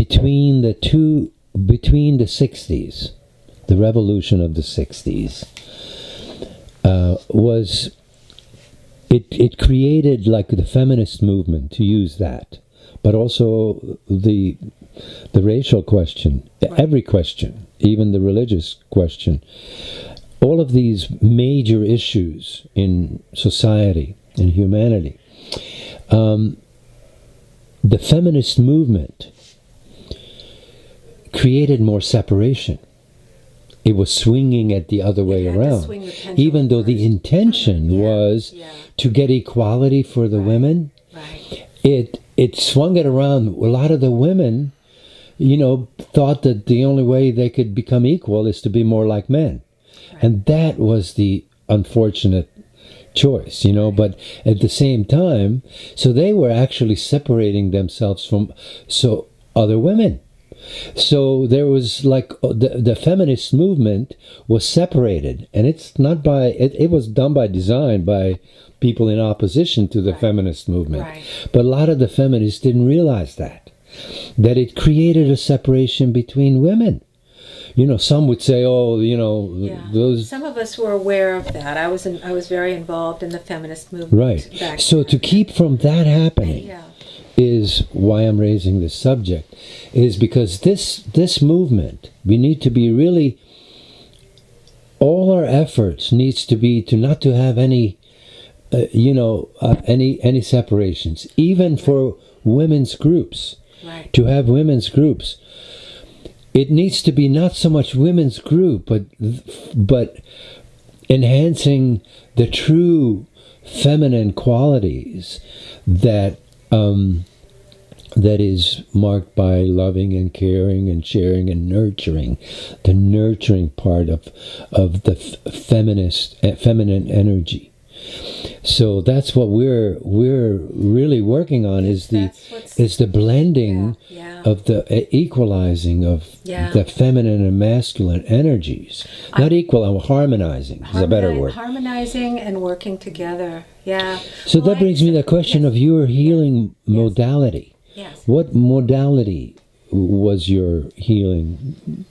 between the 60s, the revolution of the 60s, was it created like the feminist movement, to use that, but also the racial question, every question, even the religious question. All of these major issues in society and humanity, the feminist movement created more separation. It was swinging it the other way around, even though the intention was to get equality for the women. It swung it around. A lot of the women, thought that the only way they could become equal is to be more like men. And that was the unfortunate choice, but at the same time, so they were actually separating themselves from other women. So there was like the feminist movement was separated, and it's not by it was done by design by people in opposition to the feminist movement. But a lot of the feminists didn't realize that it created a separation between women. Some would say, those. Some of us were aware of that. I was very involved in the feminist movement. Right. Back so then. To keep from that happening is why I'm raising this subject, is because this movement, we need to be really, all our efforts needs to be to not to have any, any separations, even for women's groups. Right. To have women's groups. It needs to be not so much women's group, but enhancing the true feminine qualities that is marked by loving and caring and sharing and nurturing, the nurturing part of the feminine energy. So that's what we're really working on, is the blending of the equalizing of the feminine and masculine energies. Not harmonizing is a better word. Harmonizing and working together. Yeah. So that brings me to the question of your healing modality. Yes. What modality was your healing?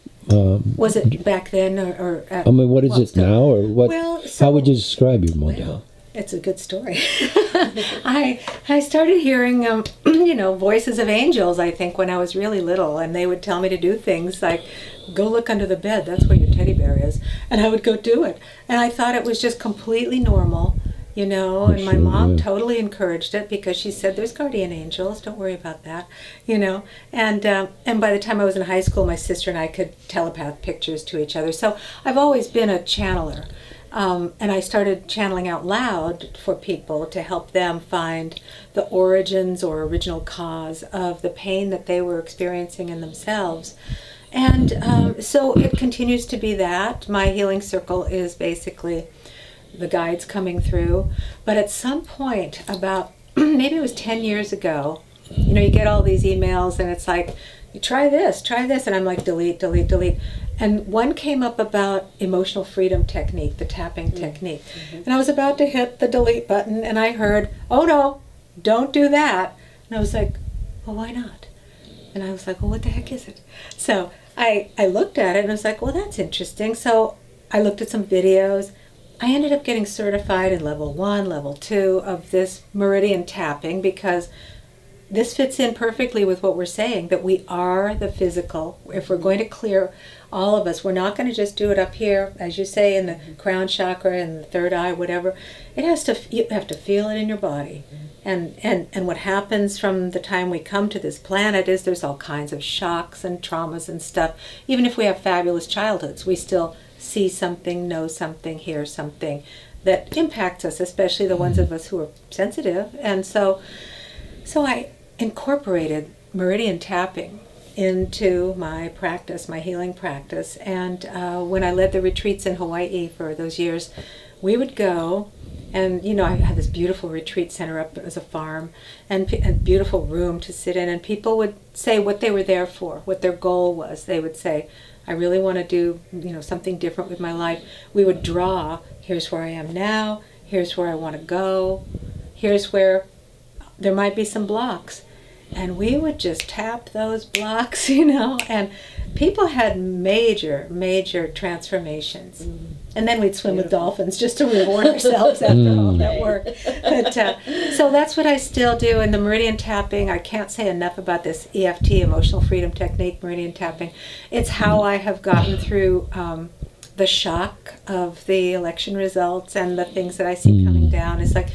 Was it back then or what is it now, or what? How would you describe your modality? Well, it's a good story. I started hearing voices of angels, I think, when I was really little, and they would tell me to do things like go look under the bed, that's where your teddy bear is, and I would go do it, and I thought it was just completely normal. And my mom totally encouraged it, because she said, there's guardian angels, don't worry about that, and by the time I was in high school, my sister and I could telepath pictures to each other. So I've always been a channeler, and I started channeling out loud for people to help them find the origins or original cause of the pain that they were experiencing in themselves. And so it continues to be that. My healing circle is basically the guides coming through. But at some point, about maybe it was 10 years ago, you get all these emails and it's like, you try this, and I'm like, delete. And one came up about emotional freedom technique, the tapping technique. And I was about to hit the delete button, and I heard, oh no, don't do that. And I was like, well, why not? And I was like, well, what the heck is it? So I looked at it and I was like, well, that's interesting. So I looked at some videos. I ended up getting certified in level 1, level 2 of this meridian tapping, because this fits in perfectly with what we're saying, that we are the physical. If we're going to clear all of us, we're not going to just do it up here, as you say, in the crown chakra and the third eye, whatever. You have to feel it in your body. And what happens from the time we come to this planet is there's all kinds of shocks and traumas and stuff. Even if we have fabulous childhoods, we still see something, know something, hear something that impacts us, especially the ones of us who are sensitive. And so I incorporated meridian tapping into my practice, my healing practice. And when I led the retreats in Hawaii for those years, we would go, and I had this beautiful retreat center up as a farm, and a beautiful room to sit in, and people would say what they were there for, what their goal was. They would say, I really want to do something different with my life. We would draw, here's where I am now, here's where I want to go, here's where there might be some blocks. and we would just tap those blocks, you know, and people had major transformations. And then we'd swim with dolphins just to reward ourselves after all that work. But, so that's what I still do. And the meridian tapping, I can't say enough about this EFT, Emotional Freedom Technique, meridian tapping. It's how I have gotten through the shock of the election results and the things that I see coming down. It's like,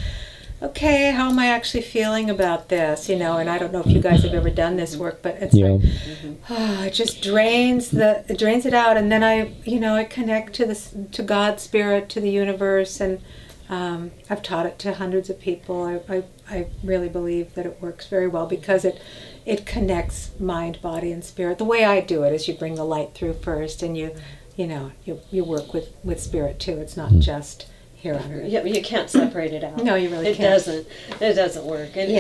okay, how am I actually feeling about this? You know, and I don't know if you guys have ever done this work, but it's like, it just drains it out, and then I connect to God's spirit, to the universe, and I've taught it to hundreds of people. I really believe that it works very well because it connects mind, body, and spirit. The way I do it is you bring the light through first, and you work with spirit too. It's not just here on Earth. Yeah, you can't separate it out. No, you really can't. It doesn't work. And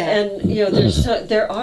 you know, there are